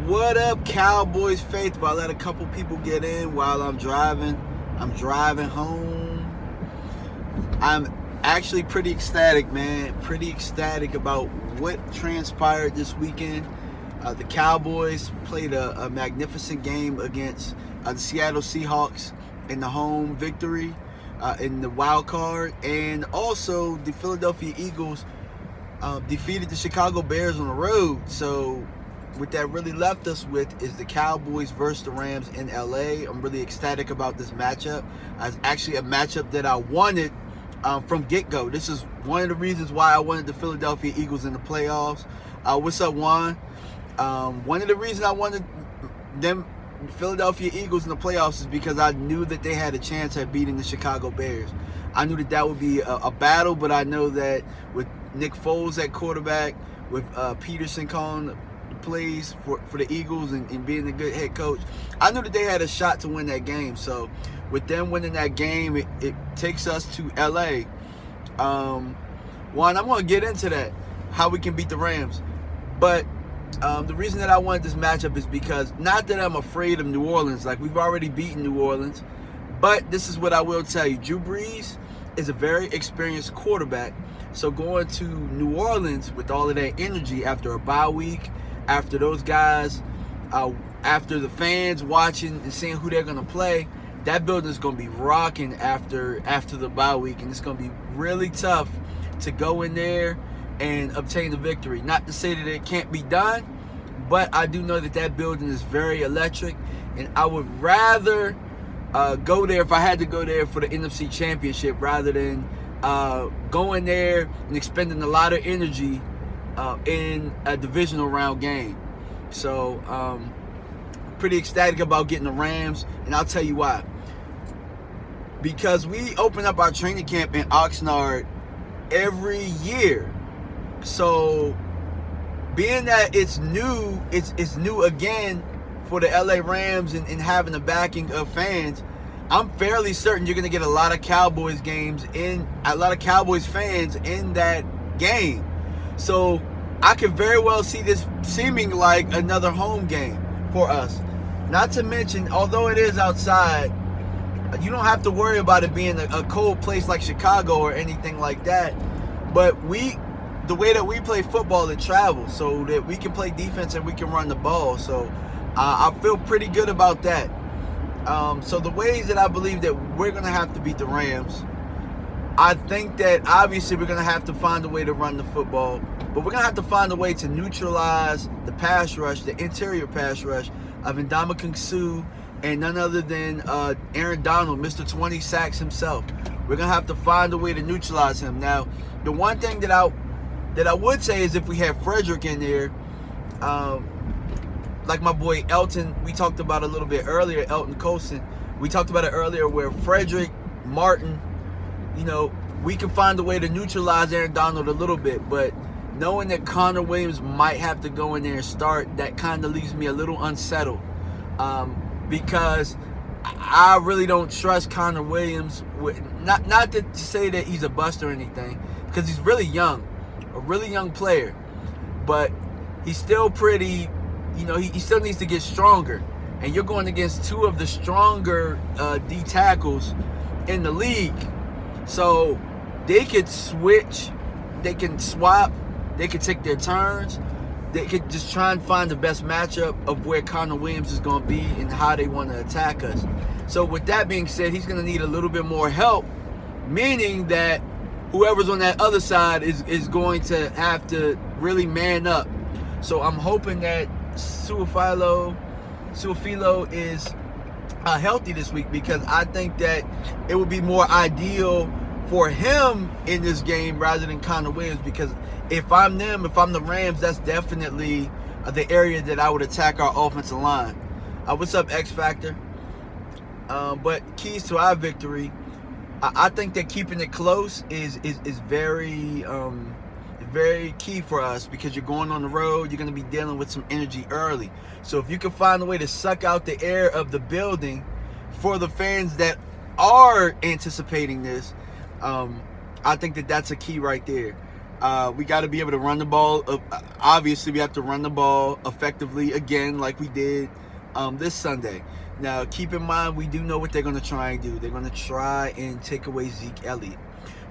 What up, Cowboys faithful? I let a couple people get in while I'm driving. I'm driving home. I'm actually pretty ecstatic, man. Pretty ecstatic about what transpired this weekend. The Cowboys played a magnificent game against the Seattle Seahawks in the home victory in the wild card, and also the Philadelphia Eagles defeated the Chicago Bears on the road. So what that really left us with is the Cowboys versus the Rams in LA. I'm really ecstatic about this matchup. It's actually a matchup that I wanted from get-go. This is one of the reasons why I wanted the Philadelphia Eagles in the playoffs. What's up, Juan? One of the reasons I wanted them Philadelphia Eagles in the playoffs is because I knew that they had a chance at beating the Chicago Bears. I knew that that would be a battle, but I know that with Nick Foles at quarterback, with Peterson calling the plays for the Eagles and being a good head coach, I knew that they had a shot to win that game. So with them winning that game, it takes us to LA. Juan, I'm going to get into that, how we can beat the Rams. But the reason that I wanted this matchup is because, not that I'm afraid of New Orleans, like we've already beaten New Orleans, but this is what I will tell you. Drew Brees is a very experienced quarterback, so going to New Orleans with all of that energy after a bye week, after those guys, after the fans watching and seeing who they're going to play, that building is going to be rocking after the bye week, and it's going to be really tough to go in there and obtain the victory. Not to say that it can't be done, but I do know that that building is very electric, and I would rather go there, if I had to go there, for the NFC Championship rather than going there and expending a lot of energy in a divisional round game. So pretty ecstatic about getting the Rams, and I'll tell you why. Because we open up our training camp in Oxnard every year. So being that it's new, it's new again for the LA Rams, and having the backing of fans, I'm fairly certain you're going to get a lot of Cowboys games in, a lot of Cowboys fans in that game. So I could very well see this seeming like another home game for us. Not to mention, although it is outside, you don't have to worry about it being a cold place like Chicago or anything like that. But the way that we play football, it travels, so that we can play defense and we can run the ball. So I feel pretty good about that. So the ways that I believe that we're going to have to beat the Rams, I think that obviously we're going to have to find a way to run the football, but we're going to have to find a way to neutralize the pass rush, the interior pass rush of Ndamukong Suh and none other than Aaron Donald, Mr. 20 sacks himself. We're going to have to find a way to neutralize him. Now, the one thing that I would say is, if we had Frederick in there, like my boy Elton, we talked about a little bit earlier, Elton Colson, we talked about it earlier, where Frederick, Martin, you know, we can find a way to neutralize Aaron Donald a little bit. But knowing that Connor Williams might have to go in there and start, that kind of leaves me a little unsettled, because I really don't trust Connor Williams. Not to say that he's a bust or anything, because he's really young, a really young player, but he's still pretty, you know, he still needs to get stronger. And you're going against two of the stronger D tackles in the league. So they could switch, they can swap, they could take their turns. They could just try and find the best matchup of where Connor Williams is going to be and how they want to attack us. So with that being said, he's going to need a little bit more help, meaning that whoever's on that other side is going to have to really man up. So I'm hoping that Suafilo is healthy this week, because I think that it would be more ideal for him in this game rather than Connor Williams, because if I'm the Rams, that's definitely the area that I would attack our offensive line. What's up, X Factor? But keys to our victory, I think that keeping it close is very very key for us, because you're going on the road, you're going to be dealing with some energy early. So if you can find a way to suck out the air of the building for the fans that are anticipating this, I think that that's a key right there. We got to be able to run the ball. Obviously, we have to run the ball effectively again, like we did this Sunday. Now, keep in mind, we do know what they're going to try and do. They're going to try and take away Zeke Elliott.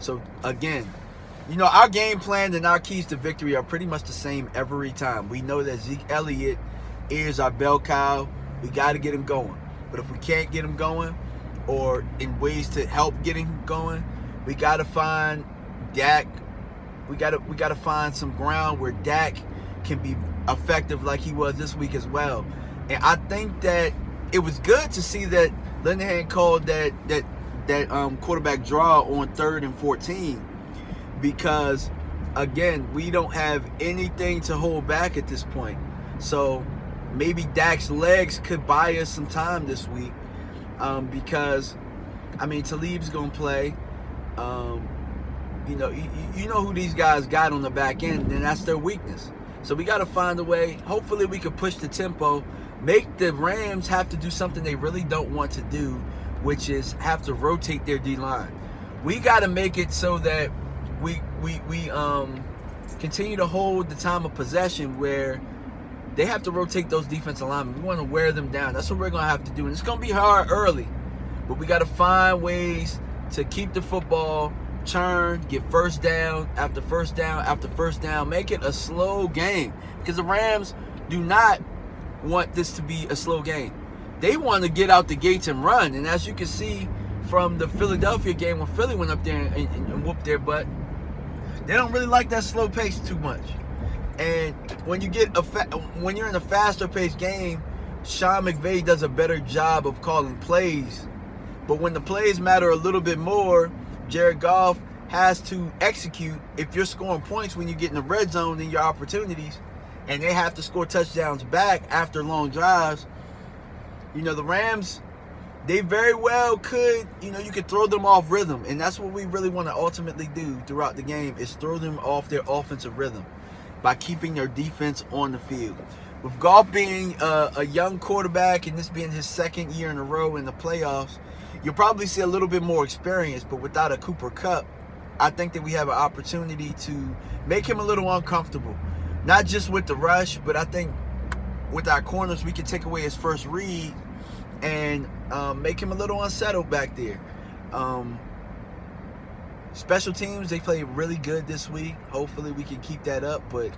So, again, you know, our game plan and our keys to victory are pretty much the same every time. We know that Zeke Elliott is our bell cow. We got to get him going. But if we can't get him going, or in ways to help get him going, we got to find Dak. We got to find some ground where Dak can be effective like he was this week as well. And I think that it was good to see that Linehan called that quarterback draw on 3rd and 14, because again, we don't have anything to hold back at this point. So maybe Dak's legs could buy us some time this week, because I mean, Talib's gonna play. You know who these guys got on the back end, and that's their weakness. So we got to find a way. Hopefully we can push the tempo, make the Rams have to do something they really don't want to do, which is have to rotate their D-line. We got to make it so that we continue to hold the time of possession where they have to rotate those defensive linemen. We want to wear them down. That's what we're going to have to do. And it's going to be hard early, but we got to find ways to keep the football, churn, get first down after first down after first down, make it a slow game, because the Rams do not want this to be a slow game. They want to get out the gates and run, and as you can see from the Philadelphia game when Philly went up there and whooped their butt, they don't really like that slow pace too much. And when you get when you're in a faster paced game, Sean McVay does a better job of calling plays. But when the plays matter a little bit more, Jared Goff has to execute. If you're scoring points when you get in the red zone in your opportunities, and they have to score touchdowns back after long drives, you know, the Rams, they very well could, you know, you could throw them off rhythm. And that's what we really want to ultimately do throughout the game, is throw them off their offensive rhythm by keeping their defense on the field. With Goff being a young quarterback and this being his 2nd year in a row in the playoffs, you'll probably see a little bit more experience, but without a Cooper Kupp, I think that we have an opportunity to make him a little uncomfortable. Not just with the rush, but I think with our corners, we can take away his first read and make him a little unsettled back there. Special teams, they played really good this week. Hopefully we can keep that up. But,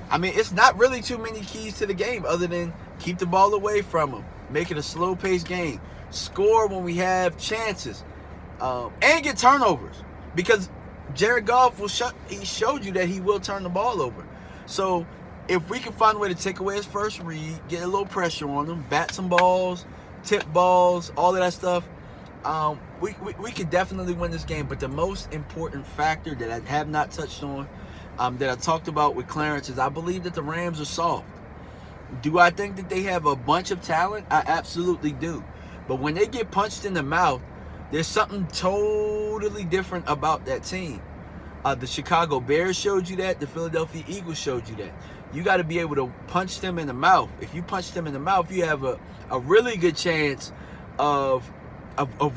I mean, it's not really too many keys to the game other than keep the ball away from them, make it a slow-paced game, score when we have chances, and get turnovers, because Jared Goff he showed you that he will turn the ball over. So if we can find a way to take away his first read, get a little pressure on him, bat some balls, tip balls, all of that stuff, we could definitely win this game. But the most important factor that I have not touched on, that I talked about with Clarence, is I believe that the Rams are soft. Do I think that they have a bunch of talent? I absolutely do. But when they get punched in the mouth, there's something totally different about that team. The Chicago Bears showed you that. The Philadelphia Eagles showed you that. You got to be able to punch them in the mouth. If you punch them in the mouth, you have a really good chance of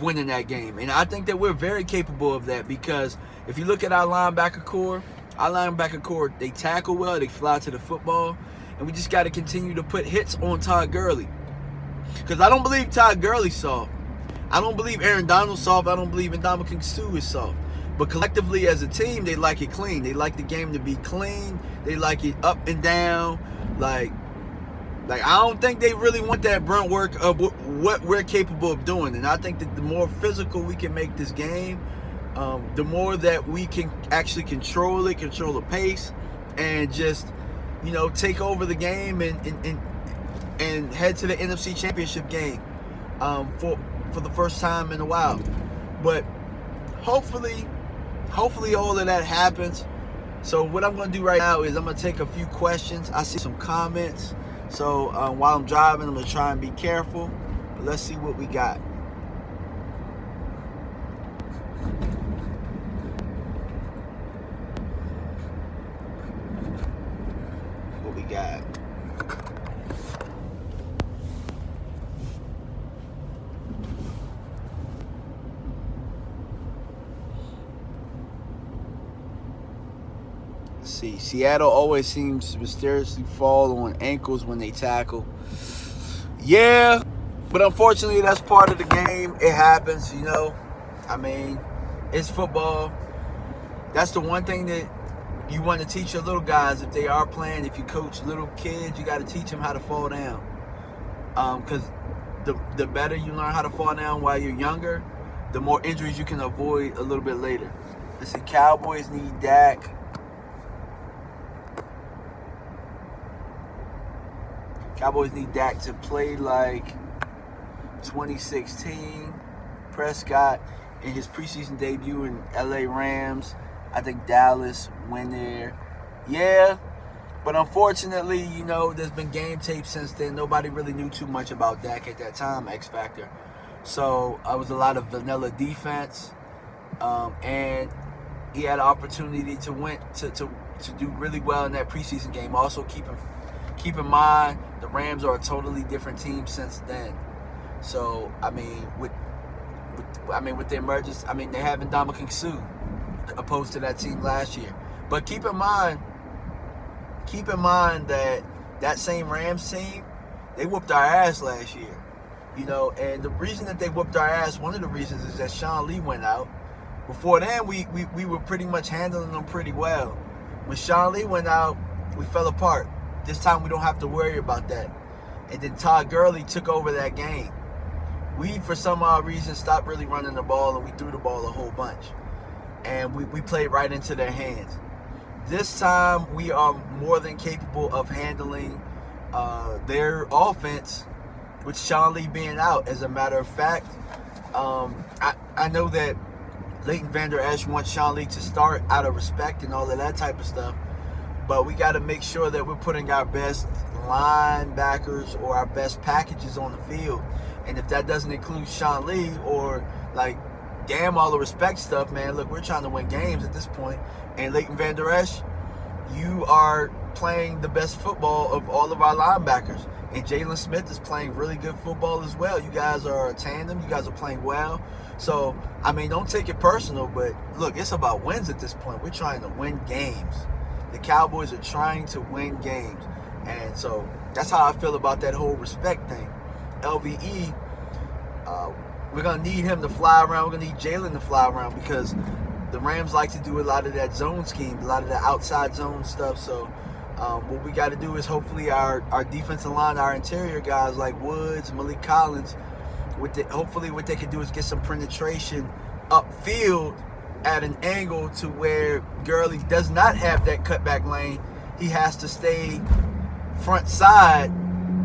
winning that game. And I think that we're very capable of that, because if you look at our linebacker core, they tackle well, they fly to the football, and we just got to continue to put hits on Todd Gurley. Because I don't believe Todd Gurley's soft. I don't believe Aaron Donald's soft. I don't believe Ndamukong Suh is soft. But collectively as a team, they like it clean. They like the game to be clean. They like it up and down. Like I don't think they really want that brunt work of what we're capable of doing. And I think that the more physical we can make this game, the more that we can actually control the pace, and just, you know, take over the game and head to the NFC Championship game for the first time in a while. But hopefully all of that happens. So what I'm going to do right now is I'm going to take a few questions. I see some comments. So while I'm driving, I'm going to try and be careful. But let's see what we got. What we got. see. Seattle always seems to mysteriously fall on ankles when they tackle. Yeah, but unfortunately, that's part of the game. It happens, you know. I mean, it's football. That's the one thing that you want to teach your little guys if they are playing. If you coach little kids, you got to teach them how to fall down. Because the better you learn how to fall down while you're younger, the more injuries you can avoid a little bit later. Let's see, Cowboys need Dak. Cowboys need Dak to play like 2016. Prescott in his preseason debut in LA Rams. I think Dallas went there. Yeah, but unfortunately, you know, there's been game tape since then. Nobody really knew too much about Dak at that time, X Factor. So it was a lot of vanilla defense. And he had an opportunity to win, to do really well in that preseason game. Also, keep in mind, the Rams are a totally different team since then. So, I mean, with the emergence, I mean, they have Ndamukong Suh opposed to that team last year. But keep in mind that same Rams team, they whooped our ass last year. You know, and the reason that they whooped our ass, one of the reasons is that Sean Lee went out. Before then, we were pretty much handling them pretty well. When Sean Lee went out, we fell apart. This time we don't have to worry about that. And then Todd Gurley took over that game. We, for some odd reason, stopped really running the ball, and we threw the ball a whole bunch. And we played right into their hands. This time, we are more than capable of handling their offense with Sean Lee being out. As a matter of fact, I know that Leighton Vander Esch wants Sean Lee to start out of respect and all of that type of stuff. But we got to make sure that we're putting our best linebackers or our best packages on the field. And if that doesn't include Sean Lee or, like, damn all the respect stuff, man, look, we're trying to win games at this point. And Leighton Vander Esch, you are playing the best football of all of our linebackers. And Jalen Smith is playing really good football as well. You guys are a tandem. You guys are playing well. So, I mean, don't take it personal, but look, it's about wins at this point. We're trying to win games. The Cowboys are trying to win games. And so that's how I feel about that whole respect thing. LVE, we're going to need him to fly around. We're going to need Jalen to fly around because the Rams like to do a lot of that zone scheme, a lot of the outside zone stuff. So what we got to do is hopefully our defensive line, our interior guys like Woods, Malik Collins, hopefully what they can do is get some penetration upfield at an angle to where Gurley does not have that cutback lane. He has to stay front side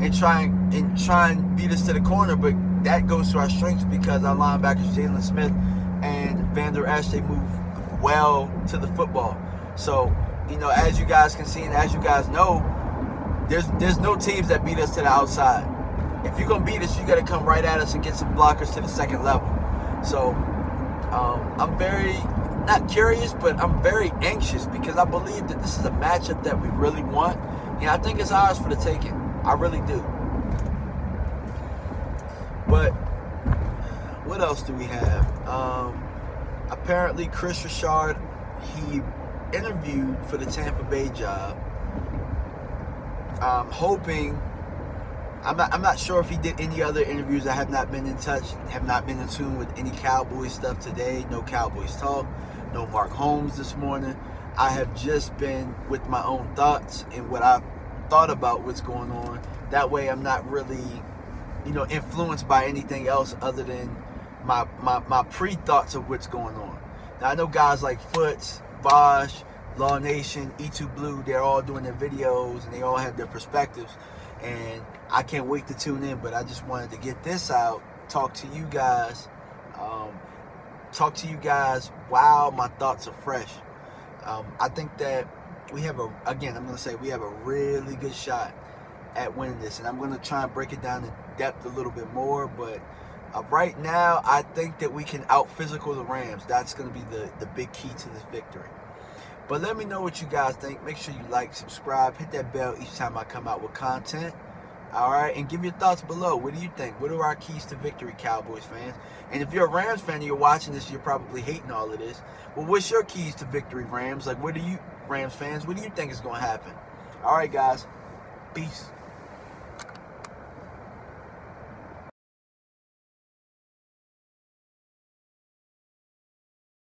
and try and beat us to the corner. But that goes to our strengths because our linebackers, Jalen Smith and Vander Esch, they move well to the football. So, you know, as you guys can see and as you guys know, there's no teams that beat us to the outside. If you're going to beat us, you got to come right at us and get some blockers to the second level. So I'm very, not curious, but I'm very anxious because I believe that this is a matchup that we really want. And I think it's ours for the taking. I really do. But what else do we have? Apparently, Chris Richard, he interviewed for the Tampa Bay job. I'm not sure if he did any other interviews. I have not been in touch, have not been in tune with any Cowboys stuff today. No Cowboys talk, no Mark Holmes this morning. I have just been with my own thoughts and what I've thought about what's going on. That way I'm not really, you know, influenced by anything else other than my pre-thoughts of what's going on. Now, I know guys like Foots, Bosch, Law Nation, E2 Blue, they're all doing their videos and they all have their perspectives. And I can't wait to tune in, but I just wanted to get this out, talk to you guys while my thoughts are fresh. I think that we have we have a really good shot at winning this, and I'm going to try and break it down in depth a little bit more, but right now, I think that we can out-physical the Rams. That's going to be the big key to this victory. But let me know what you guys think. Make sure you like, subscribe, hit that bell each time I come out with content. All right, and give your thoughts below. What do you think? What are our keys to victory, Cowboys fans? And if you're a Rams fan and you're watching this, you're probably hating all of this. Well, what's your keys to victory, Rams? Like, what do you Rams fans? What do you think is going to happen? All right, guys. Peace.